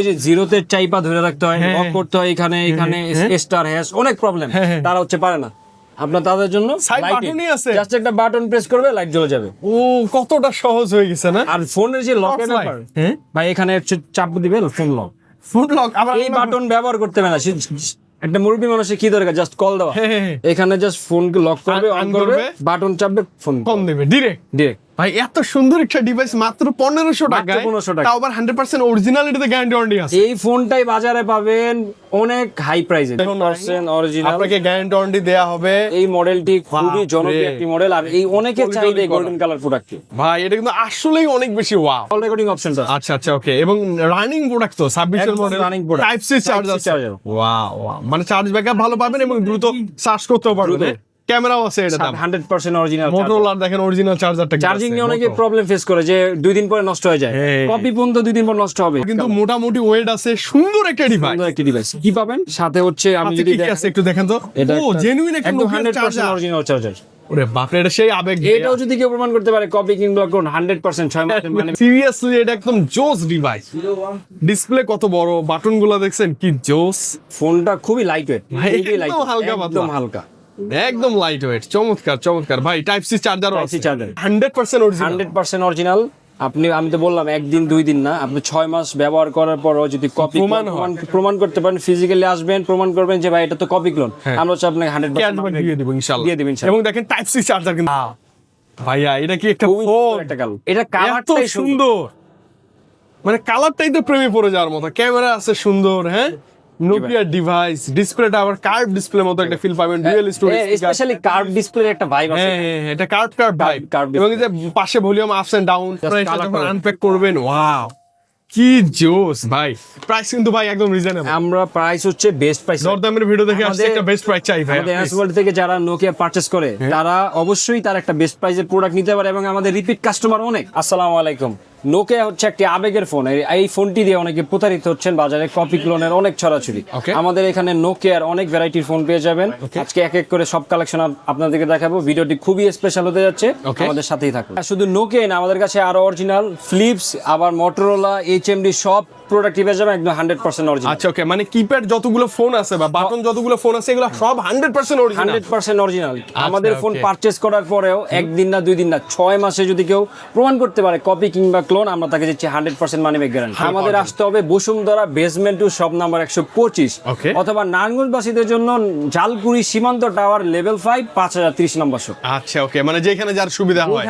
এই যে জিরোতে চাইপা ধরে রাখতে হয়, লক করতে হয়, এখানে স্টার হ্যাশ অনেক প্রবলেম, তারা হচ্ছে পারে না। আপনার তাদের জন্য সাইড বাটনই আছে, জাস্ট একটা বাটন প্রেস করবে লাইট জ্বলে যাবে। ও কতটা সহজ হয়ে গেছে না। আর ফোনের যে লকের ব্যাপার ভাই, এখানে চাপ দিবেন ফোন লক, ফুড লক। আবার এই বাটন ব্যবহার করতে হবে না। একটা মুরব্বী মানুষের কি দরকার, জাস্ট কল দেওয়া, এখানে জাস্ট ফোনকে লক করবে, অন করবে, বাটন চাপবে, ফোন কম দেবে ডিরেক্ট। ভাই এত সুন্দর একটা ডিভাইস মাত্র 1500 টাকায়, 1500 টাকা, তাও আবার 100% অরিজিনালিটিতে গ্যারান্টি ওয়ারেন্টি আছে। এই ফোনটাই বাজারে পাবেন অনেক হাই প্রাইসে, অরিজিনাল, আপনাকে গ্যারান্টি ওয়ারেন্টি দেয়া হবে। এই মডেলটি খুবই জনপ্রিয় একটি মডেল, আর এই অনেকের চাহিদা গোল্ডেন কালার প্রোডাক্ট। ভাই এটা কিন্তু আসলেই অনেক বেশি ওয়াও। কল রেকর্ডিং অপশনটা আচ্ছা ওকে, এবং রানিং প্রোডাক্ট তো 26 এর model, running product, type C charger. Wow, মানে চার্জ ব্যাকআপ ভালো পাবেন এবং দ্রুত চার্জ করতেও পারবেন। ক্যামেরাও আছে এটা, 100% অরিজিনাল। মোটরোলার দেখেন অরিজিনাল চার্জারটা, চার্জিং নিয়ে অনেকে প্রবলেম ফেস করে যে 2 দিন পরে নষ্ট হয়ে যায়, কপি পর্যন্ত 2 দিন পর নষ্ট হবে, কিন্তু মোটামুটি ওয়েট আছে। সুন্দর একটা ডিভাইস, সুন্দর একটা ডিভাইস। কি পাবেন সাথে হচ্ছে, আমি যদি কি আছে একটু দেখেন তো। ও জেনুইন একটা 100% অরিজিনাল চার্জার। ওরে বাপ রে, এটা সেই আবেগ। এটাও যদি কেউ প্রমাণ করতে পারে কপি কিংবা কোন 100% 6 মাস, মানে সিরিয়াসলি এটা একদম জোস ডিভাইস। ডিসপ্লে কত বড়, বাটনগুলো দেখছেন কি জোস। ফোনটা খুবই লাইট ওয়েট, একদম হালকা পাতলা, একদম হালকা, একদম লাইট ওয়েট। চমৎকার ভাই। টাইপ সি চার্জার আছে, 100% অরিজিনাল, 100% অরিজিনাল। আমি তো বললাম একদিন 2 দিন না, আপনি 6 মাস ব্যবহার করার পরও যদি কপি প্রমাণ করতে পারেন, ফিজিক্যালি আসবেন, প্রমাণ করবেন যে ভাই এটা তো কপি ক্লোন, আমরা হচ্ছে আপনাকে 100% দিয়ে দিব ইনশাআল্লাহ, দিয়ে দিবেন। এবং দেখেন টাইপ সি চার্জার কিন্তু ভাইয়া, এটা কি একটা ফোন, একটা কালার, এটা কালারটাই সুন্দর, মানে কালারটাই তো প্রেমে পড়ে যাওয়ার মতো। ক্যামেরা আছে সুন্দর, হ্যাঁ, নোকিয়া ডিভাইস, ডিসপ্লেটা আবার কার্ভ ডিসপ্লে মতো একটা ফিল পাবেন, ডুয়াল স্টোরেজ, স্পেশালি কার্ভ ডিসপ্লের একটা ভাইব আছে। হ্যাঁ, এটা কার্ভ ভাইব, এবং এই যে পাশে ভলিউম আপস এন্ড ডাউন, যখন আনপ্যাক করবেন, ওয়াও কি জোস ভাই। প্রাইস কিন্তু ভাই একদম রিজনেবল, আমরা প্রাইস হচ্ছে বেস্ট প্রাইস, দরদামের ভিডিও দেখে আসছে, একটা বেস্ট প্রাইস চাই ভাই। আমাদের এনএস ওয়ার্ল্ড থেকে যারা নোকিয়া পারচেজ করে তারা অবশ্যই তার একটা বেস্ট প্রাইসের প্রোডাক্ট নিতে পারে, এবং আমাদের রিপিট কাস্টমার অনেক। আসসালামু আলাইকুম। নোকিয়া হচ্ছে একটি আবেগের ফোন, এই ফোনটি দিয়ে অনেকে প্রতারিত হচ্ছেন, বাজারে কপি ক্লোনের অনেক ছড়াছড়ি। আমাদের এখানে নোকিয়ার অনেক ভ্যারাইটির ফোন পেয়ে যাবেন। আজকে এক এক করে সব কালেকশন আপনাদেরকে দেখাবো। ভিডিওটি খুবই স্পেশাল হতে যাচ্ছে, আমাদের সাথেই থাকুন। শুধু নোকিয়া না, আমাদের কাছে আরো অরিজিনাল ফিলিপস, আবার মোটরোলা, এইচএমডি সব প্রোডাক্ট পেয়ে যাবেন একদম 100% অরিজিনাল। আচ্ছা ওকে, মানে কিপ্যাড যতগুলো ফোন আছে বা বাটন যতগুলো ফোন আছে এগুলো সব 100% অরিজিনাল, 100% অরিজিনাল। আমাদের ফোন পারচেজ করার পরেও 1 দিন না 2 দিন না 6 মাসে যদি কেউ প্রমাণ করতে পারে কপি কিংবা ক্লোন, আমরা তাকে দিচ্ছি 100% মানি ব্যাক গ্যারান্টি। আমাদের আসতে হবে বসুন্ধরা বেসমেন্ট 2 শপ নাম্বার 125, অথবা নারায়ণগঞ্জবাসীদের জন্য জালকুড়ি সীমান্ত টাওয়ার লেভেল 5 5030 নম্বর শপ। আচ্ছা ওকে, মানে যেখানে যার সুবিধা হয়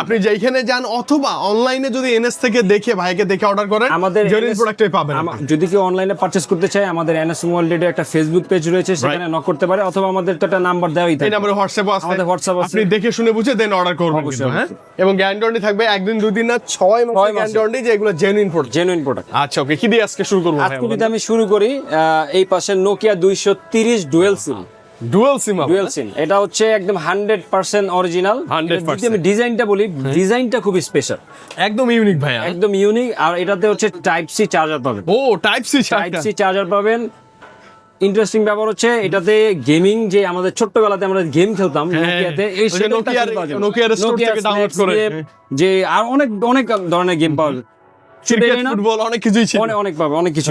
আপনি যেখানে যান, অথবা অনলাইনে যদি এনএস থেকে দেখে ভাইকে দেখে অর্ডার করেন, আমাদের প্রোডাক্টই পাবেন। যদি কেউ অনলাইনে পারচেজ করতে চায়, আমাদের এনএস ওয়ার্ল্ডের একটা ফেসবুক পেজ রয়েছে, সেখানে নক করতে পারে, অথবা আমাদের তো একটা নাম্বার দেওয়াই থাকে, এই নম্বরে হোয়াটসঅ্যাপ আছে, আমাদের হোয়াটসঅ্যাপ আছে, আপনি দেখে শুনে বুঝে দেন অর্ডার করবেন, হ্যাঁ। এবং গ্যারান্টি ওয়ারেন্টি থাকবে 1 দিন 2 দিন না 6 মাস গ্যারান্টি ওয়ারেন্টি, যে এগুলো জেনুইন প্রোডাক্ট। আচ্ছা ওকে, কি দিয়ে আজকে শুরু করব? আজকে যদি আমি শুরু করি, এই পাশে নোকিয়া 230 ডুয়াল সিম, এটা হচ্ছে একদম 100% অরিজিনাল। যদি আমি ডিজাইনটা বলি, ডিজাইনটা খুব স্পেশাল, একদম ইউনিক ভাই, একদম ইউনিক। আর এটাতে হচ্ছে টাইপ সি চার্জার পাবেন। ও টাইপ সি চার্জার পাবেন। ইন্টারেস্টিং ব্যাপার হচ্ছে এটাতে গেমিং, যে আমাদের ছোট্টবেলাতে আমরা গেম খেলতাম নোকিয়াতে, এই নোকিয়ার স্টোর থেকে ডাউনলোড করে, যে আর অনেক অনেক ধরনের গেম পাওয়া যায়, ফুটবল অনেক কিছুই ছিল, অনেক পাবে, অনেক কিছু।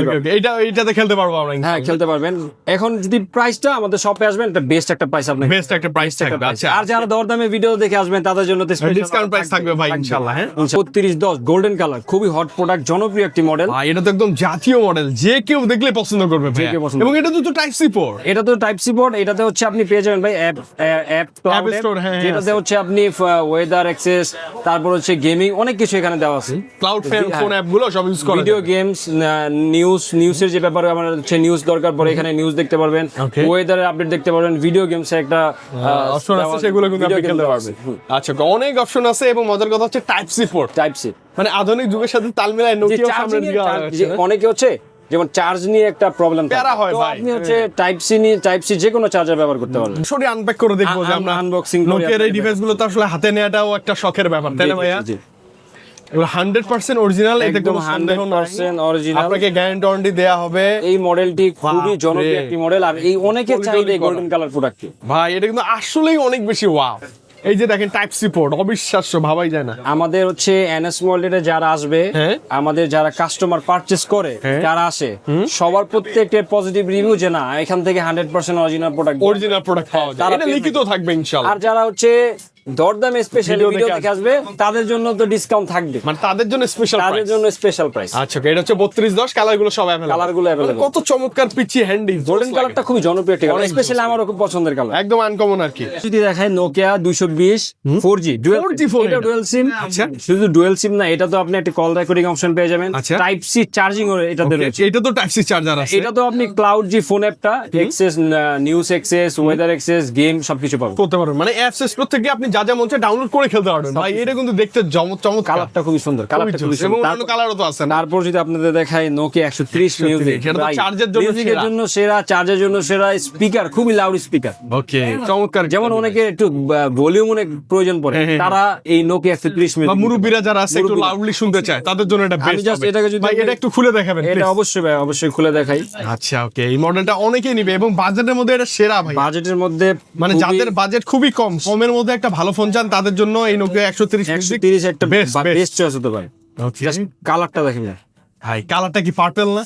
এইটাতে খেলতে পারবো আমরা, হ্যাঁ খেলতে পারবেন। এখন যদি প্রাইসটা আমাদের শপে আসবেন, এটা বেস্ট একটা প্রাইস, আপনাকে বেস্ট একটা প্রাইস থাকবে। আচ্ছা, আর যারা দরদামে ভিডিও দেখে আসবেন তাদের জন্য ডিসকাউন্ট প্রাইস থাকবে ভাই ইনশাআল্লাহ। হ্যাঁ, 3210 গোল্ডেন কালার, খুবই হট প্রোডাক্ট, জনপ্রিয় একটি মডেল। এটা তো একদম জাতীয় মডেল, যে কেউ দেখলে পছন্দ করবে ভাই। এবং এটা তো টাইপ সি পোর্ট, এটা তো টাইপ সি পোর্ট। এটাতে হচ্ছে আপনি পেয়ে যাবেন ভাই অ্যাপ স্টোর, যেটাতে হচ্ছে আপনি ওয়েদার অ্যাক্সেস, তারপর হচ্ছে গেমিং, অনেক কিছু এখানে দেওয়া আছে। ক্লাউড ফোন অ্যাপগুলো সব ইউজ করা, ভিডিও গেমস, নিউজের যে ব্যাপারে আমার হচ্ছে নিউজ দরকার পড়ে, এখানে নিউজ দেখতে পারবেন, ওয়েদারের আপডেট দেখতে পারবেন, ভিডিও গেমস এর একটা অপশন আছে, সেগুলো কিন্তু আপনি খেলতে পারবেন। আচ্ছা, অনেক অপশন আছে, এবং মজার কথা হচ্ছে টাইপ সি পোর্ট, মানে আধুনিক যুগের সাথে তাল মিলায় নোকিয়া সামনে দিয়ে আছে। অনেকে হচ্ছে যেমন চার্জ নিয়ে একটা প্রবলেম প্যারা হয় ভাই, আপনি হচ্ছে টাইপ সি যে কোনো চার্জার ব্যবহার করতে পারবেন। সরি আনপ্যাক করে দেখবো যে আমরা আনবক্সিং নোকিয়ার এই ডিভাইসগুলো তো আসলে হাতে নেওয়াটাও একটা শখের ব্যাপার, তাই না ভাইয়া? 100% অরিজিনাল, এতে কোনো সন্দেহ নাই, আপনাকে গ্যারান্টি ওয়ারেন্টি দেয়া হবে। এই মডেলটি খুবই জনপ্রিয় একটি মডেল, আর এই অনেকের চাহিদা গোল্ডেন কালার প্রোডাক্ট। ভাই এটা কিন্তু আসলেই অনেক বেশি ওয়াও। এই যে দেখেন টাইপ সি পোর্ট, অবিশ্বাস্য, ভাবাই যায় না। আমাদের হচ্ছে এনএস ওয়ার্ল্ডে যারা আসবে, হ্যাঁ। আমাদের যারা কাস্টমার পারচেজ করে, হ্যাঁ। যারা আসে, সবার প্রত্যেকটার পজিটিভ রিভিউ যে না এখান থেকে 100% অরিজিনাল প্রোডাক্ট। অরিজিনাল প্রোডাক্ট পাওয়া যায়, তারা এটা লিখিত থাকবে ইনশাআল্লাহ। আর যারা হচ্ছে দরদামে স্পেশাল ভিডিও ভিডিও দেখে দেখে আসবে তাদের জন্য তো ডিসকাউন্ট থাকবে, মানে তাদের জন্য স্পেশাল তাদের প্রাইস। জন্য স্পেশাল প্রাইস। আচ্ছা, এটা হচ্ছে 3210, কালার গুলো সব अवेलेबल। কালার গুলো available। কত চমৎকার পিচি হ্যান্ডি, গোল্ডেন কালারটা খুবই জনপ্রিয় একটা কালার, অনেক স্পেশালি জোস। আমারও খুব পছন্দের কালার। একদম আনকমন আর কি। যদি দেখায় নোকিয়া 220 4G 4G phone এটা এটা। Dual SIM. আচ্ছা। শুধু ডুয়াল সিম না, এটা তো আপনি একটা কল রেকর্ডিং অপশন পেয়ে যাবেন, আচ্ছা। টাইপ সি চার্জিং এটাতে রয়েছে। এটা তো টাইপ সি চার্জার আছে। এটা তো আপনি ক্লাউড জি ফোন অ্যাপটা access, news access, weather access, game সবকিছু পাবেন। করতে পারবেন, মানে অ্যাপস স্টোর থেকে আপনি যা যা মন চায় ডাউনলোড করে খেলতে পারবেন। ভাই এটা কিন্তু দেখতে চমৎকার, কালারটা খুবই সুন্দর, কালারটা খুবই এবং সুন্দর। অন্য কালারও তো আছে না? তারপর যদি আপনাদের দেখায় নোকিয়া 130 মিউজিক, সেটা তো চার্জের জন্য মিউজিকের সেরা। জন্য সেরা, চার্জের জন্য সেরা, স্পিকার খুবই লাউড স্পিকার। ওকে, চমৎকার। যেমন অনেকে একটু ভলিউম অনেক প্রয়োজন পড়ে, হ্যাঁ, হ্যাঁ, তারা এই নোকিয়া 130 বা মিউজিক, মুরব্বীরা যারা আছে একটু মুরব্বিরা। লাউডলি শুনতে চায় তাদের জন্য এটা আমি বেস্ট just হবে। এটাকে যদি ভাই এটা একটু খুলে দেখাবেন এটা please? অবশ্যই ভাই, অবশ্যই খুলে দেখাই। আচ্ছা, ওকে, এই মডেলটা অনেকেই নিবে এবং বাজেটের মধ্যে এটা সেরা ভাই। বাজেটের মধ্যে মানে খুবই- যাদের বাজেট খুবই কম, কমের মধ্যে একটা ভালো ফোন চান তাদের জন্য এই নোকিয়া 130 130 একটা বেস্ট বেস্ট চয়েস হতে পারে। ওকে। জাস্ট কালারটা দেখেন না, ভাই কালারটা কি পার্পল না?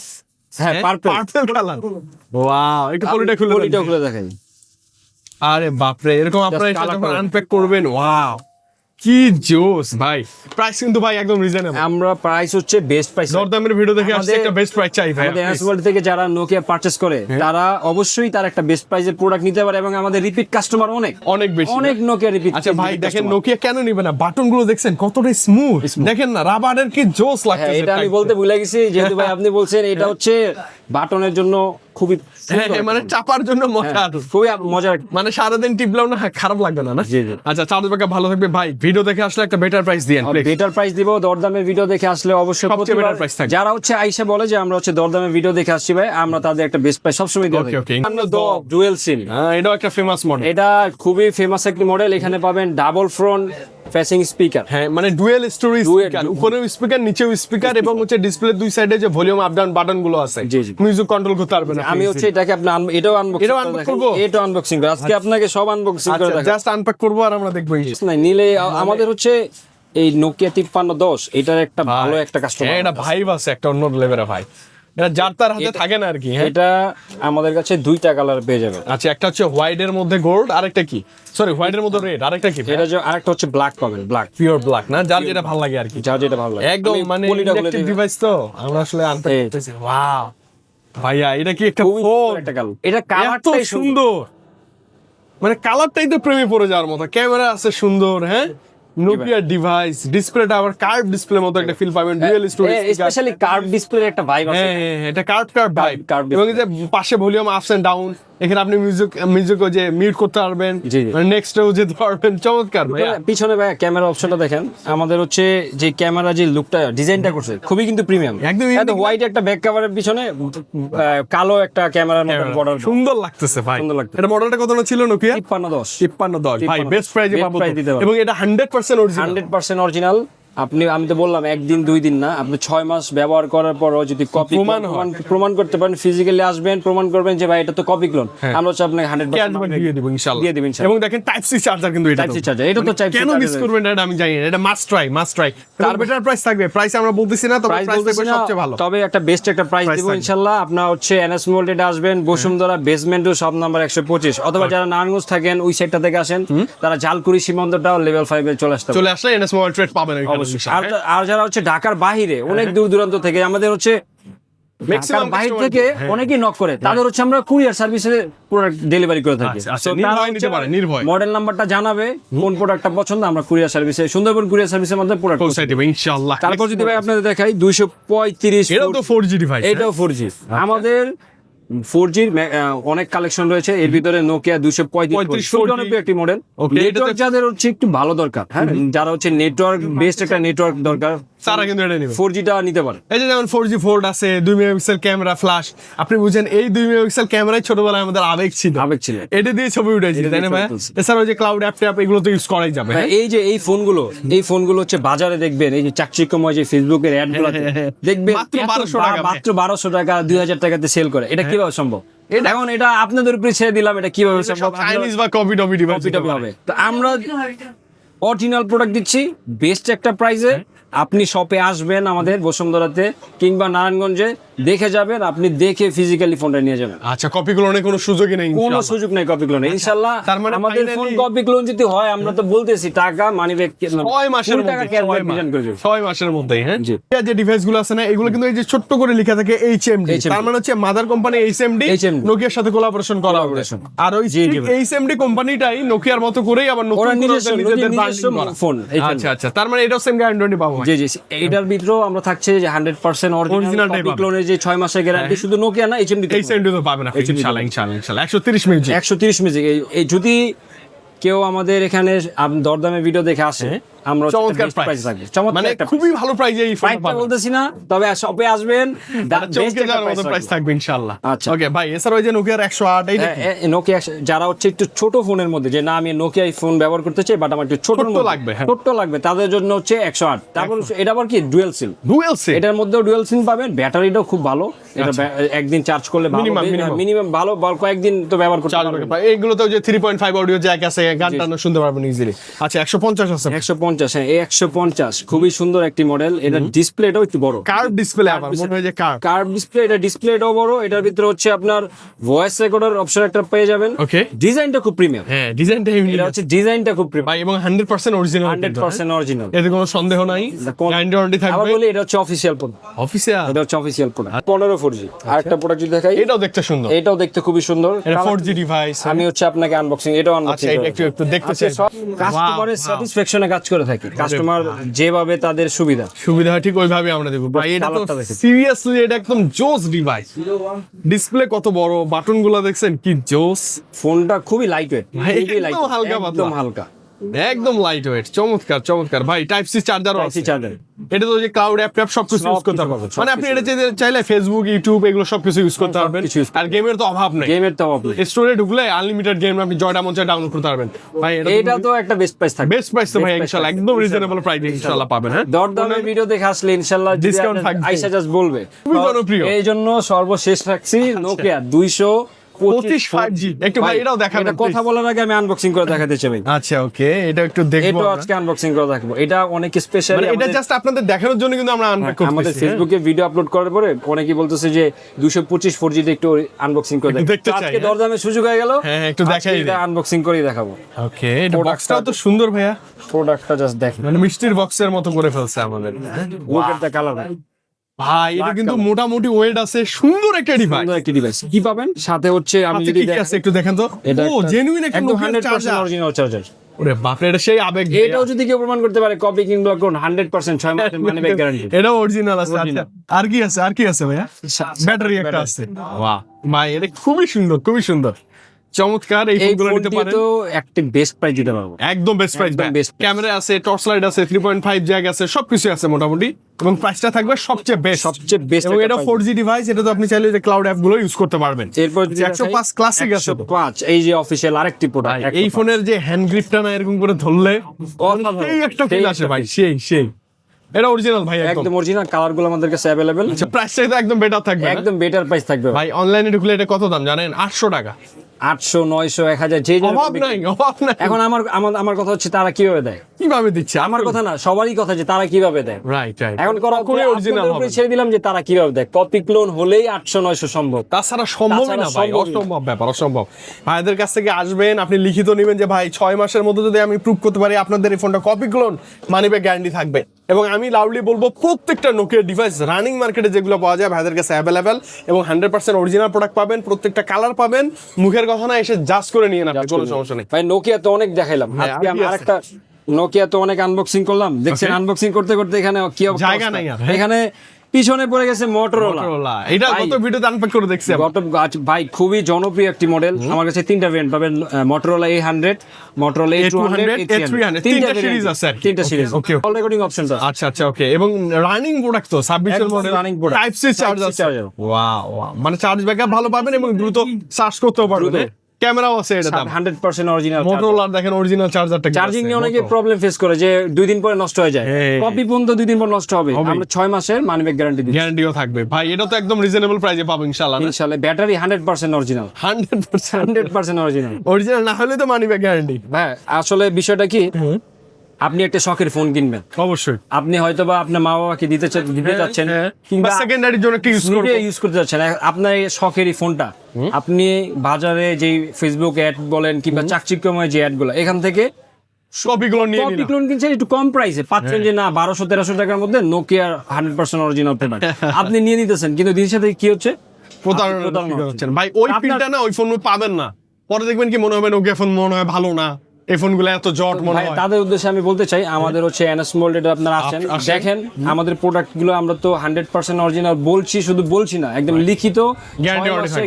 হ্যাঁ পার্পল, পার্পল কালার। ওয়াও, একটু পলিটা খুলে পলিটা দেন। খুলে দেখাই। আরে বাপরে, এরকম আপনারা এটা colour যখন করে। আনপ্যাক করবেন, ওয়াও কি জোস ভাই। প্রাইস কিন্তু ভাই একদম রিজনেবল। আমরা প্রাইস হচ্ছে বেস্ট প্রাইস। দরদামের ভিডিও দেখে আসছে, আমাদের- একটা বেস্ট প্রাইস চাই ভাই। আমাদের এনএস ওয়ার্ল্ড থেকে যারা নোকিয়া পারচেজ করে, তারা অবশ্যই তার একটা বেস্ট প্রাইজের প্রোডাক্ট নিতে পারে এবং আমাদের রিপিট কাস্টমার অনেক অনেক বেশি। অনেক নোকিয়া রিপিট। আচ্ছা ভাই দেখেন, নোকিয়া কেন নিবে না? বাটন গুলো দেখছেন কতটা স্মুথ, দেখেন না রাবারের কি জোস হ্যাঁ, লাগতেছে। এটা আমি বলতে ভুলে গেছি, যেহেতু ভাই আপনি বলছেন এটা হচ্ছে বাটনের জন্য খুবই হ্যাঁ, হ্যাঁ, মানে চাপার জন্য মজা। খুবই মজার। মানে সারাদিন টিপলেও না খারাপ লাগবে না, না? জি, জি। আচ্ছা, চার্জ ব্যাকআপ ভালো থাকবে ভাই। ভিডিও দেখে আসলে একটা বেটার প্রাইস দিয়েন please। বেটার প্রাইস দিব, দরদামের ভিডিও দেখে আসলে অবশ্যই সবচেয়ে প্রতিবার better price থাকবে। যারা হচ্ছে আইসা বলে যে আমরা হচ্ছে দরদামের ভিডিও দেখে আসছি ভাই, আমরা তাদের একটা বেস্ট প্রাইস সবসময় দিয়ে Okay, থাকি। okay. ডুয়েল সিম, হ্যাঁ, এটাও একটা ফেমাস মডেল। এটা খুবই ফেমাস একটি মডেল। এখানে পাবেন ডাবল ফ্রন্ট ফেসিং স্পিকার, হ্যাঁ, মানে ডুয়েল স্টোরি Dual- স্পিকার, উপরেও স্পিকার নিচেও স্পিকার, এবং হচ্ছে ডিসপ্লে দুই সাইডে যে ভলিউম আপ ডাউন বাটন গুলো আছে, জি, জি। মিউজিক কন্ট্রোল করতে পারবেন আপনি। আমি হচ্ছে এটাকে আপনি এটাও আনবক্সিং এটাও unbox করবো? এটাও আনবক্সিং করে আজকে আপনাকে সব আনবক্সিং করে আচ্ছা, দেখাবো। জাস্ট আনপ্যাক করবো আর আমরা দেখবো। না নিলে আমাদের হচ্ছে এই নোকিয়া 5310 এটার একটা ভালো একটা কাস্টমার, হ্যাঁ, এটা ভাইব আছে একটা অন্য লেভেলের ভাই। এটা যার তার হাতে থাকে না আর কি। হ্যাঁ, এটা আমাদের কাছে দুইটা কালার পেয়ে যাবেন। আচ্ছা, একটা হচ্ছে হোয়াইট এর মধ্যে গোল্ড, আরেকটা কি? সরি, হোয়াইট এর মধ্যে রেড, আরেকটা কি? এটা যে আরেকটা হচ্ছে ব্ল্যাক পাবেন, ব্ল্যাক, পিওর ব্ল্যাক না, যার যেটা ভালো লাগে আর কি। যার যেটা ভালো লাগে। একদম আমি মানে পলিটা খুলে ইলেকট্রিক দিই। ডিভাইস তো আমরা আসলে আনপ্যাক এই। করতেছি। ওয়াও ভাইয়া, এটা কি একটা খুবই ফোন! সুন্দর একটা কালার। এটা এত কালারটাই সুন্দর। সুন্দর, মানে কালারটাই তো প্রেমে পড়ে যাওয়ার মতো। ক্যামেরা আছে সুন্দর, হ্যাঁ, নোকিয়া ডিভাইস, ডিসপ্লেটা আবার কার্ভ ডিসপ্লে মতো একটা ফিল পাবেন, ডুয়াল স্টোরি স্পেশালি কার্ভ ডিসপ্লের একটা ভাইব আছে। হ্যাঁ, হ্যাঁ, এটা কার্ভ ভাইব। curved এবং এই যে পাশে ভলিউম আপস এন্ড ডাউন, এখানে আপনি মিউজিক যে মিউট করতে পারবেন, জি, জি। মানে নেক্সটেও যেতে পারবেন। চমৎকার ভাইয়া। পিছনে ভাই ক্যামেরা অপশনটা দেখেন, আমাদের হচ্ছে যে ক্যামেরা যে লুকটা ডিজাইনটা করছে খুবই কিন্তু প্রিমিয়াম, একদম এত unique। হোয়াইট একটা ব্যাক কভারের পিছনে কালো একটা ক্যামেরার মতো বর্ডার, সুন্দর লাগতেছে ভাই। সুন্দর লাগতেছে। এটা মডেলটা কত ছিল নোকিয়া? 5310 5310 ভাই, 53 বেস্ট প্রাইজে best পাবো price দিতে তো। পারবো। এবং এটা 100% অরিজিনাল। 100% অরিজিনাল। আপনি, আমি তো বললাম একদিন দুই দিন না, আপনি 6 মাস ব্যবহার করার পরও যদি কপি প্রমাণ করতে পারেন, ফিজিক্যালি আসবেন, প্রমাণ করবেন যে ভাই এটা তো কপি ক্লোন, আমরা হচ্ছে আপনাকে 100% দিয়ে দিব ইনশাআল্লাহ। দিয়ে দিব ইনশাআল্লাহ। এবং দেখেন টাইপ সি চার্জার কিন্তু এটা Type C charger, এটা তো Type C কেন মিস charger। করবেন এটা আমি জানি না, এটা মাস্ট ট্রাই। তার বেটার প্রাইস থাকবে, প্রাইস আমরা বলতেছি না, তবে প্রাইস প্রাইস বলতেছি থাকবে না, সবচেয়ে ভালো। তবে একটা বেস্ট একটা প্রাইস Price দিব থাকবে। ইনশাআল্লাহ। আপনার হচ্ছে এনএস মোল্ডে আসবেন, বসুন্ধরা বেসমেন্টও সব নাম্বার 125, অথবা যারা নারায়ণগঞ্জ থাকেন ওই সাইডটা থেকে আসেন, তারা জালকুড়ি সীমান্তটাও লেভেল 5 এ চলে আসতে পারে। চলে আসলে এনএস মোবাইল ট্রেড পাবেন এখানে অবশ্যই। ইনশাআল্লাহ। আর যারা হচ্ছে ঢাকার বাহিরে অনেক দূর দূরান্ত থেকে আমাদের হচ্ছে ঢাকার বাইরে customer- থেকে হ্যাঁ। অনেকেই নক করে, তাদের হচ্ছে আমরা কুরিয়ার সার্ভিসে প্রোডাক্ট ডেলিভারি করে থাকি। আচ্ছা, আচ্ছা, নির্ভয় নিতে পারে, নির্ভয়। মডেল নাম্বারটা জানাবে, কোন প্রোডাক্টটা পছন্দ, আমরা কুরিয়ার সার্ভিসে, সুন্দরবন কুরিয়ার সার্ভিসের মধ্যে প্রোডাক্ট। পৌঁছাই দেবে ইনশাআল্লাহ। তারপর যদি ভাই আপনাদের দেখাই 235, এটাও তো 4G ডিভাইস। এটাও 4G। আমাদের 4G অনেক কালেকশন রয়েছে, এর ভিতরে নোকিয়া 235 4G একটি মডেল। Okay, নেটওয়ার্ক যাদের হচ্ছে একটু ভালো দরকার, হ্যাঁ, যারা হচ্ছে নেটওয়ার্ক বেস্ট একটা নেটওয়ার্ক দরকার, তারা কিন্তু এটা নেবে। 4Gটা নিতে পারে। এই যে যেমন 4G ফোল্ড আছে, 2 মেগাপিক্সেল ক্যামেরা ফ্ল্যাশ। আপনি বুঝেন এই 2 মেগাপিক্সেল ক্যামেরাই ছোটবেলায় আমাদের আবেগ ছিল। এটা দিয়ে ছবি উঠেছি, এটা তাই না দিয়ে ভাই? ছবি তুলছি। এছাড়া ওই যে ক্লাউড অ্যাপ ট্যাপ এগুলো তো ইউজ করাই যাবে। হ্যাঁ, এই যে এই ফোনগুলো হচ্ছে বাজারে দেখবেন, এই যে চাকচিক্যময় যে ফেসবুকের অ্যাড গুলো দেখবেন মাত্র 1200 টাকা। মাত্র 1200 টাকা 2000 টাকাতে সেল করে, এটা কিভাবে সম্ভব? এখন এটা আপনাদের উপরে ছেড়ে দিলাম, এটা কিভাবে সম্ভব, চাইনিজ বা কপি টপি ডিভাইস কপি হবে। তো আমরা অরিজিনাল প্রোডাক্ট দিচ্ছি বেস্ট একটা প্রাইসে। আপনি শপে আসবেন আমাদের বসুন্ধরাতে কিংবা নারায়ণগঞ্জে, দেখে যাবেন, আপনি দেখে ফিজিক্যালি ফোনটা নিয়ে যাবেন। আচ্ছা, কপি ক্লোনের কোনো সুযোগই নেই কোনো ইনশাআল্লাহ? সুযোগ নেই কপি ক্লোন, ইনশাআল্লাহ। তার মানে আমাদের ফোন finally- কপি ক্লোন যদি হয়, আমরা তো বলতেছি টাকা মানি ব্যাক 6 মাসের মধ্যে, 6 মাসের মধ্যেই। হ্যাঁ, জি। যে ডিভাইস গুলো আছে না, এগুলো কিন্তু এই যে ছোট্ট করে লেখা থাকে HMD, তার মানে হচ্ছে মাদার কোম্পানি HMD নোকিয়ার সাথে কোলাবোরেশন করা হবে। আর ওই HMD কোম্পানিটাই নোকিয়ার মতো করেই আবার নতুন ওরা করে নিজস্ব নিজেদের branding করা। ফোন। আচ্ছা আচ্ছা, তার মানে এটাও সেম গ্যারান্টি পাবো। জি জি, এটার ভিতরেও আমরা থাকছে যে 100% Original অরিজিনাল টাই কপি পাবেন। ক্লোনের যে 6 মাসের গ্যারান্টি, শুধু নোকিয়া না, HMD তে HMD তো পাবেন আপনি ইনশাআল্লাহ ইনশাআল্লাহ ইনশাআল্লাহ। 130 মিনিট 130 মিউজিক। এই যদি কেউ আমাদের এখানে দরদামে ভিডিও দেখে আসে, আমরা চমৎকার প্রাইস প্রাইস থাকবে, চমৎকার মানে একটা খুবই ভালো প্রাইজে এই ফোনটা প্রাইসটা পাবেন। বলতেছি না, তবে শপে আসবেন, চমকে যাওয়ার মতো প্রাইস থাকবে ইনশাআল্লাহ। আচ্ছা। ওকে ভাই, এছাড়া ওই যে নোকিয়ার 108 এই দেখুন। নোকিয়া যারা হচ্ছে একটু ছোট ফোনের মধ্যে, যে না আমি নোকিয়া ফোন ব্যবহার করতে চাই বাট আমার একটু ছোট লাগবে, হ্যাঁ। ছোট লাগবে, তাদের জন্য হচ্ছে 108। তারপর এটা আবার কি ডুয়াল সিম, ডুয়েল সিম। এটার মধ্যেও ডুয়াল সিম পাবেন, ব্যাটারিটাও খুব ভালো, এটা একদিন চার্জ করলে ভালো, Minimum. মিনিমাম ভালো কয়েকদিন তো ব্যবহার করতে পারবেন। এইগুলোতে যে 3.5 অডিও জ্যাক আছে, গান টানো শুনতে পারবেন ইজিলি। আচ্ছা, 150 আছে। 150, হ্যাঁ, এই 150 খুবই সুন্দর একটি মডেল। এটা ডিসপ্লেটাও একটু বড়, কার্ভ ডিসপ্লে, আবার মনে হয় যে কার্ভ ডিসপ্লে। এটা ডিসপ্লেটাও বড়, এটার ভিতরে হচ্ছে আপনার ভয়েস রেকর্ডার অপশন একটা পেয়ে যাবেন। ওকে, ডিজাইনটা খুব প্রিমিয়াম, হ্যাঁ ডিজাইনটা ইউনিক এটা হচ্ছে ডিজাইনটা খুব প্রিমিয়াম, ভাই, এবং 100% অরিজিনাল, 100% অরিজিনাল, এতে কোনো সন্দেহ নাই। গ্যারান্টি ওয়ারেন্টি আবার থাকবে। বলি এটা হচ্ছে অফিসিয়াল প্রোডাক্ট, অফিসিয়াল, এটা হচ্ছে অফিসিয়াল প্রোডাক্ট। 15 4G। আরেকটা প্রোডাক্ট যদি দেখাই, এটাও দেখতে সুন্দর, এটাও দেখতে খুবই সুন্দর, এটা 4G ডিভাইস। আমি হচ্ছে আপনাকে আনবক্সিং, এটাও আচ্ছা, আনবক্সিং এটা একটু দেখতে চাই। কাস্টমারের স্যাটিসফ্যাকশনে কাজ করে থাকি, কাস্টমার যেভাবে তাদের সুবিধা সুবিধা হয় ঠিক ওইভাবে আমরা দেখব ভাই। এটা তো কালারটা দেখেন। সিরিয়াসলি এটা একদম জোস ডিভাইস। ডিসপ্লে কত বড়, বাটনগুলো দেখছেন কি জোস। ফোনটা খুবই লাইট ওয়েট, ভাই, একদম হালকা পাতলা। একদম হালকা, একদম লাইট ওয়েট, চমৎকার চমৎকার ভাই। টাইপ সি চার্জারও আছে। চার্জার। এটা তো যে ক্লাউড অ্যাপ ট্যাপ সবকিছু ইউজ করতে সবকিছু পারবেন, পাবেন, মানে আপনি এটা চাইলে ফেসবুক ইউটিউব এগুলো সবকিছু ইউজ করতে পারবেন। সবকিছু use আর গেমের তো অভাব নেই, গেমের তো অভাব নেই। স্টোরে ঢুকলে আনলিমিটেড গেম আপনি জয়টা মঞ্চে ডাউনলোড করতে পারবেন ভাই। এটা তো একটা বেস্ট প্রাইস থাকবে, বেস্ট প্রাইস তো ভাই ইনশাআল্লাহ, একদম রিজনেবল প্রাইসে ইনশাআল্লাহ পাবেন। হ্যাঁ, দরদামের ভিডিও দেখে আসলে ইনশাআল্লাহ Discount থাকবে। আইসা জাস্ট বলবে। খুবই জনপ্রিয়। এই জন্য সর্বশেষ রাখছি নোকিয়া 225 5G। একটু ভাই এটাও দেখাবেন এটা কথা বলার আগে আমি আনবক্সিং করে দেখাতে চাই ভাই। আচ্ছা, ওকে, এটা একটু দেখবো এটাও আমরা। আজকে আনবক্সিং করে দেখাবো। এটা অনেক স্পেশাল, মানে এটা জাস্ট আপনাদের দেখানোর জন্য কিন্তু আমরা আনপ্যাক করতেছি। আমাদের ফেসবুকে ভিডিও আপলোড করার পরে অনেকেই বলতেছে যে 225 4G তে একটু আনবক্সিং করে একটু দেখতে দেখতে চাই, আজকে হ্যাঁ। দরদামের সুযোগ হয়ে গেল। হ্যাঁ, একটু দেখাই এটা আনবক্সিং করেই দেখাবো। ওকে, এটা বক্সটাও তো সুন্দর ভাইয়া, প্রোডাক্টটা জাস্ট দেখেন, মানে মিষ্টির বক্সের মতো করে ফেলছে আমাদের। Look at the colour. ভাই, এটা কিন্তু মোটামুটি ওয়েট আছে, সুন্দর একটা ডিভাইস। সুন্দর একটি ডিভাইস। কি পাবেন সাথে হচ্ছে আমি আচ্ছা, যদি কি কি আছে একটু দেখেন তো। এটা ও, জেনুইন একটা একদম নোকিয়ার 100% চার্জার। Original charger. ওরে বাপ রে, এটা সেই আবেগ। এটাও যদি কেউ প্রমাণ করতে পারে কপি কিংবা কোন 100% 6 মাসের মানি ব্যাক গ্যারান্টি। এটাও অরিজিনাল আছে। আচ্ছা, আর কি আছে, আর কি আছে ভাইয়া? ব্যাটারি একটা আছে। বাহ ভাই, এটা খুবই সুন্দর, খুবই সুন্দর, চমৎকার। এই এই ফোনগুলো নিতে ফোনটি পারেন, তো একটা বেস্ট প্রাইস দিতে পারবো, একদম বেস্ট প্রাইস। একদম best price। ক্যামেরা আছে, টর্চ লাইট আছে, 3.5 জ্যাক আছে, সবকিছু আছে মোটামুটি, এবং প্রাইসটা থাকবে সবচেয়ে বেস্ট। সবচেয়ে বেস্ট। এবং এটা 4G ডিভাইস, এটা তো আপনি চাইলে যে ক্লাউড অ্যাপ গুলো ইউজ করতে পারবেন। এরপর 105 ক্লাসিক আছে তো। 105 এই যে অফিশিয়াল আরেকটি প্রোডাক্ট। এই ফোনের যে হ্যান্ড গ্রিপটা না এরকম করে ধরলে সেই একটা ফিল আসে ভাই, সেই এটা অরিজিনাল ভাই, একদম। একদম অরিজিনাল, কালারগুলো আমাদের কাছে अवेलेबल। আচ্ছা, প্রাইসটা তো একদম বেটার থাকবে না? একদম বেটার প্রাইস থাকবে ভাই। ভাই, অনলাইনে ঢুকলে এটা কত দাম জানেন? 800 টাকা। 800 900 1000 যে অভাব নাই, অভাব নাই। এখন আমার কথা হচ্ছে তারা কিভাবে দেয়, কিভাবে দিচ্ছে আমার কথা না, সবারই কথা যে তারা কিভাবে দেয়। Right right. এখন কখনোই অরিজিনাল হবে না। ছেড়ে দিলাম যে তারা কিভাবে দেয়। কপি ক্লোন হলেই 800 900 সম্ভব, তাছাড়া সম্ভবই না ভাই, সম্ভবই না। অসম্ভব ব্যাপার, অসম্ভব। ভাইদের কাছ থেকে আসবেন, আপনি লিখিত নেবেন যে ভাই 6 মাসের মধ্যে যদি আমি প্রুভ করতে পারি আপনাদের এই ফোনটা copy clone, money back guarantee থাকবে। এবং আমি লাউডলি বলবো প্রত্যেকটা নোকিয়া ডিভাইস রানিং মার্কেটে যেগুলো পাওয়া যায় ভাইদের কাছে অ্যাভেলেবেল, এবং 100% অরিজিনাল প্রোডাক্ট পাবেন, প্রত্যেকটা কালার পাবেন। মুখের কথা না, এসে জাজ করে নিয়ে নেন, কোনো সমস্যা নেই ভাই। নোকিয়া তো অনেক দেখাইলাম, হ্যাঁ, আজকে আর কি আমি আরেকটা নোকিয়া তো অনেক আনবক্সিং করলাম, দেখছেন আনবক্সিং করতে করতে এখানে কি অবস্থা। জায়গা নাই আর, হ্যাঁ। এখানে পিছনে পড়ে গেছে মোটরোলা। এটা ভাই, গত ভিডিওতে আনপ্যাক করে দেখছি আমি। ভাই খুবই জনপ্রিয় একটি মডেল। আমার কাছে 3টা ভেরিয়েন্ট পাবেন, Motorola A100, Motorola A200, A300, 3টা সিরিজ আছে আর কি। 3টা সিরিজ। ওকে, কল রেকর্ডিং অপশনটা আচ্ছা আচ্ছা, ওকে। এবং রানিং প্রোডাক্ট তো 26 এর একদম model, running product। Type C charge Type C আছে। charger। ওয়াও, মানে চার্জ ব্যাকআপ ভালো পাবেন এবং দ্রুত চার্জ করতেও পারবেন। ক্যামেরাও আছে এটা দাম 100% অরিজিনাল। মোটরোলার দেখেন অরিজিনাল চার্জারটা চার্জিং নিয়ে অনেকে প্রবলেম ফেস করে যে 2 দিন পরে নষ্ট হয়ে যায়, কপি পর্যন্ত 2 দিন পর নষ্ট হবে। আমরা 6 মাসের মানি ব্যাক গ্যারান্টি দিই, গ্যারান্টিও থাকবে ভাই। এটা তো একদম রিজনেবল প্রাইসে পাবো ইনশাআল্লাহ। ইনশাআল্লাহ। Battery 100% original, 100% original. অরিজিনাল না হলে তো মানি ব্যাক গ্যারান্টি। হ্যাঁ, আসলে বিষয়টা কি, আপনি একটা শখের ফোন কিনবেন, অবশ্যই আপনি হয়তোবা আপনার মা বাবাকে দিতে চাচ্ছেন, কিংবা সেকেন্ডারির জন্য একটা ইউজ করব, ইউজ করতে চাচ্ছেন। আপনার এই শখের এই ফোনটা আপনি বাজারে যে ফেসবুক অ্যাড বলেন কিংবা চাকচিক্যময় যে অ্যাড গুলো, এখান থেকে কপিগুলো নিয়ে নিন। কপিগুলো কিনছেন একটু কম প্রাইসে, পাচ্ছেন যে না 1200-1300 টাকার মধ্যে নোকিয়ার 100% অরিজিনাল প্রোডাক্ট আপনি নিয়ে নিতেছেন, কিন্তু দিনের সাথে কি হচ্ছে, প্রতারণা হচ্ছেন ভাই। ওই ফিলটা না ওই ফোন পাবেন না, পরে দেখবেন কি মনে হবে নোকিয়া ফোন মনে হয় ভালো না, এই ফোনগুলো এত জট মনে ভাই, হয়। তাদের উদ্দেশ্যে আমি বলতে চাই, আমাদের হচ্ছে এনএস মোল্ডেড আপনারা আসেন, দেখেন আমাদের প্রোডাক্ট গুলো আমরা তো 100% অরিজিনাল বলছি, শুধু বলছি না, একদম লিখিত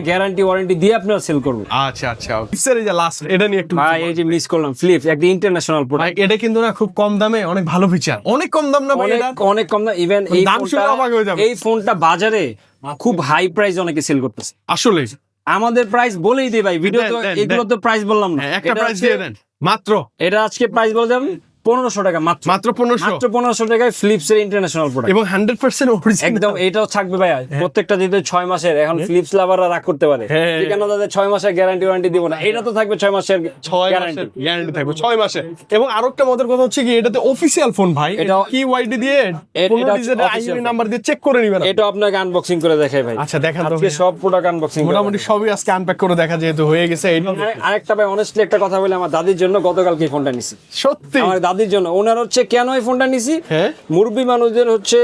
গ্যারান্টি ওয়ারেন্টি দিয়ে আপনারা সেল করবো। আচ্ছা আচ্ছা, ফিক্সার এই যে লাস্ট এটা নিয়ে একটু ভাই, এই যে মিস করলাম ফ্লিপ, একটা ইন্টারন্যাশনাল ভাই, প্রোডাক্ট। এটা কিন্তু না খুব কম দামে অনেক ভালো ফিচার, অনেক কম দাম না ভাই, এটা অনেক কম না, ইভেন এই দাম শুনে অবাক হয়ে যাবে। এই ফোনটা বাজারে খুব হাই প্রাইস অনেকে সেল করতেছে। আসলে আমাদের প্রাইস বলেই দিই ভাই, ভিডিও তো দেন, এগুলো তো প্রাইস বললাম না, একটা প্রাইস দিয়ে দেন মাত্র। এটা আজকে প্রাইস বলে দেন 1500 টাকা, মাত্র 1500 টাকায় ফিলিপস এর ইন্টারন্যাশনাল প্রোডাক্ট, এবং 100% অরিজিনাল একদম। এটাও থাকবে ভাই প্রত্যেকটা যেহেতু 6 মাসের, এখন ফিলিপস লাভাররা রাগ করতে পারে যে কেন তাদের 6 মাসের গ্যারান্টি ওয়ারেন্টি দিব না, এটা তো থাকবে 6 মাসের গ্যারান্টি থাকবে 6 মাসে। এবং আরেকটা মজার কথা হচ্ছে কি, এটাতে অফিশিয়াল ফোন ভাই, এটা কি ওয়াইডি দিয়ে এটা আইএমআই নাম্বার দিয়ে চেক করে নিবেন। এটা আপনাকে আনবক্সিং করে দেখাই ভাই। আচ্ছা দেখান তো, আজকে সব প্রোডাক্ট আনবক্সিং মোটামুটি সবই আজকে আনপ্যাক করে দেখা যেহেতু হয়ে গেছে। আরেকটা ভাই, অনেস্টলি একটা কথা বলে, আমার দাদির জন্য গতকালকে ফোনটা নিছি, সত্যি আমার দাদির জন্য। ওনার হচ্ছে কেন এই ফোনটা নিছি, হ্যাঁ মুরব্বী মানুষদের হচ্ছে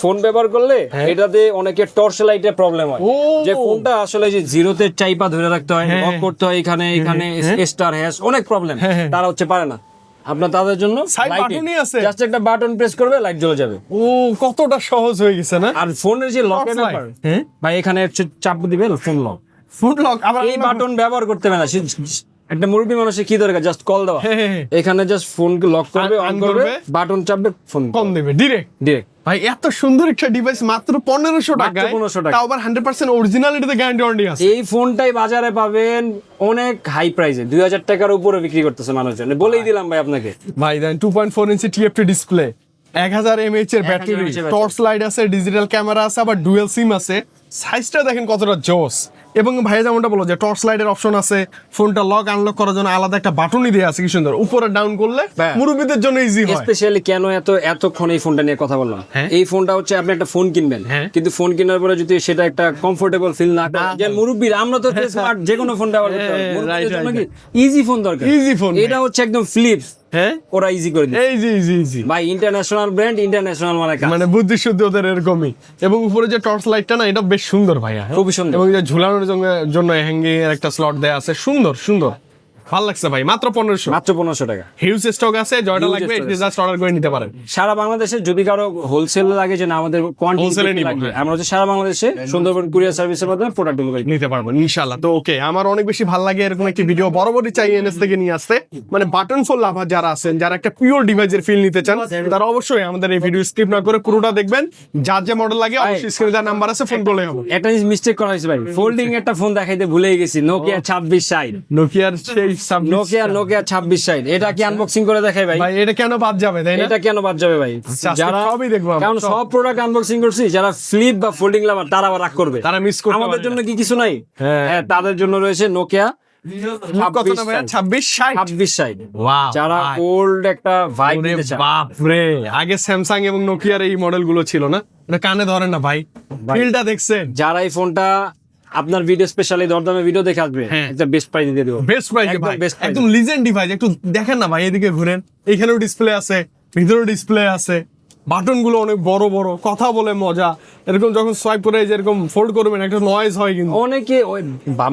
ফোন ব্যবহার করলে এটাতে অনেকে টর্চ লাইটের প্রবলেম হয়, যে ফোনটা আসলে যে জিরোতে চাইপা ধরে রাখতে হয়, লক করতে হয়, এখানে স্টার হ্যাশ অনেক প্রবলেম, তারা হচ্ছে পারে না। আপনার তাদের জন্য সাইড বাটনই আছে, জাস্ট একটা বাটন প্রেস করবে, লাইট জ্বলে যাবে। ও কতটা সহজ হয়ে গেছে না। আর ফোনের যে লকের ব্যাপার ভাই, এখানে হচ্ছে চাপ দিবে ফোন লক, ফুড লক, আবার এই বাটন ব্যবহার করতে হবে না। একটা মুরব্বী মানুষের কি দরকার, জাস্ট কল দেওয়া, এখানে জাস্ট ফোনকে লক করবে, অন করবে, বাটন চাপবে, ফোন কম দেবে ডিরেক্ট। ভাই এত সুন্দর একটা ডিভাইস মাত্র 1500 টাকায়, 1500 টাকা, তাও আবার 100% অরিজিনালিটিতে গ্যারান্টি ওয়ারেন্টি আছে। এই ফোনটাই বাজারে পাবেন অনেক হাই প্রাইসে, 2000 টাকার উপরে বিক্রি করতেছে মানুষজন, বলেই দিলাম ভাই আপনাকে। ভাই দেন 2.4 ইঞ্চি টিএফটি ডিসপ্লে, 1000 mAh এর ব্যাটারি, টর্চ লাইট আছে, ডিজিটাল ক্যামেরা আছে, আবার ডুয়াল সিম আছে। সাইজটা দেখেন কতটা জোস। এবং ভাইয়া যেমনটা বলো যে টর্চ লাইটের অপশন আছে, ফোনটা লক আনলক করার জন্য আলাদা একটা বাটনই দেওয়া আছে, কি সুন্দর, উপরে ডাউন করলে মুরব্বীদের জন্য ইজি হয়। স্পেশালি কেন এতক্ষণ এই ফোনটা নিয়ে কথা বললাম, এই ফোনটা হচ্ছে আপনি একটা ফোন কিনবেন, কিন্তু ফোন কেনার পরে যদি সেটা একটা কমফোর্টেবল ফিল না করে, যে মুরব্বীর আমরা তো স্মার্ট যে কোনো ফোন ব্যবহার করতে পারবো, মুরব্বীদের জন্য কি ইজি ফোন দরকার, ইজি ফোন। এটা হচ্ছে একদম ফ্লিপস, ওরা ইজি করে দিচ্ছে। ইজি ভাই, ইন্টারন্যাশনাল ব্র্যান্ড, ইন্টারন্যাশনাল মানে বুদ্ধি শুদ্ধি ওদের এরকমই। এবং উপরে যে টর্চ লাইটটা না, এটা বেশ সুন্দর ভাইয়া, খুবই সুন্দর। এবং যে ঝুলানোর জন্য হ্যাঙ্গিং এর একটা স্লট দেয়া আছে, সুন্দর সুন্দর, ভালো লাগছে ভাই। মাত্র 1500, মাত্র 1500 টাকা। হিউজ স্টক আছে, জয়টা লাগবে জাস্ট অর্ডার করে নিতে পারেন। সারা বাংলাদেশে যদি কারো হোলসেল লাগে, যে না আমাদের কোয়ান্টিটি লাগবে, আমরা হচ্ছে সারা বাংলাদেশে সুন্দরবন কুরিয়ার সার্ভিসের মাধ্যমে প্রোডাক্ট ডেলিভারি নিতে পারবো ইনশাআল্লাহ। তো ওকে, আমার অনেক বেশি ভালো লাগে এরকম একটি ভিডিও বরাবরই চাই এনএস থেকে নিয়ে আসতে। মানে বাটন ফোন লাভার যারা আছেন, যারা একটা পিওর ডিভাইসের ফিল নিতে চান, তারা অবশ্যই আমাদের এই ভিডিও স্কিপ না করে পুরোটা দেখবেন। যার যে মডেল লাগে অবশ্যই স্ক্রিনে দেওয়া নাম্বার আছে, ফোন করলে হবে। একটা জিনিস মিস্টেক করা হয়েছে ভাই, ফোল্ডিং একটা ফোন দেখাইতে ভুলেই গেছি, নোকিয়া 2660, নোকিয়ার সেই নোকিয়া 2660, এটা কি আনবক্সিং করে দেখাই ভাই? ভাই এটা কেন বাদ যাবে, তাই না? এটা কেন বাদ যাবে ভাই? যারা সবই দেখবো, কারণ সব প্রোডাক্ট আনবক্সিং করছি, যারা ফ্লিপ বা ফোল্ডিং লাভার তারা আবার রাগ করবে, তারা মিস করবে। আমাদের জন্য কি কিছু নাই? হ্যাঁ, তাদের জন্য রয়েছে নোকিয়া 2660। যারা ওল্ড একটা ভাইব নিতে চায়। বাপরে, আগে স্যামসাং এবং নোকিয়ার এই মডেল গুলো ছিল না, এটা কানে ধরে না ভাই, ফিলটা দেখছেন? যারা এই ফোনটা আপনার ভিডিও স্পেশালি দরদামে ভিডিও দেখে আসবে, একটা বেস্ট প্রাইস দিয়ে দেবো, বেস্ট প্রাইস একদম ভাই, best price। একদম লিজেন্ড ডিভাইস। একটু দেখেন না ভাই, এদিকে ঘুরেন, এইখানেও ডিসপ্লে আছে, ভিতরেও ডিসপ্লে আছে, বাটন গুলো অনেক বড় বড়, কথা বলে মজা। এরকম যখন সোয়াইপ করে যেরকম ফোল্ড করবেন, একটা নয়েজ হয়, কিন্তু অনেকে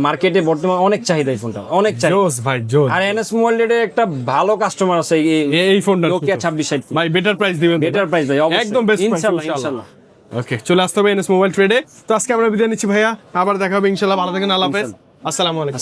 মার্কেটে বর্তমানে অনেক চাহিদা এই ফোনটা, অনেক চাহিদা। জোস ভাই জোস। আর এনএস মোবাইলের একটা ভালো কাস্টমার আছে এই ফোনটা, নোকিয়া 2660 ভাই বেটার প্রাইস দিবেন, বেটার প্রাইস ভাই, অবশ্যই একদম বেস্ট প্রাইস ইনশাআল্লাহ। ওকে, চলে আসতে হবে এনএস মোবাইল ট্রেডে। তো আজকে আমরা বিদায় নিচ্ছি ভাইয়া, আবার দেখা হবে ইনশাআল্লাহ। ভালো থাকেন, আল্লাহ হাফেজ, আসসালামু আলাইকুম।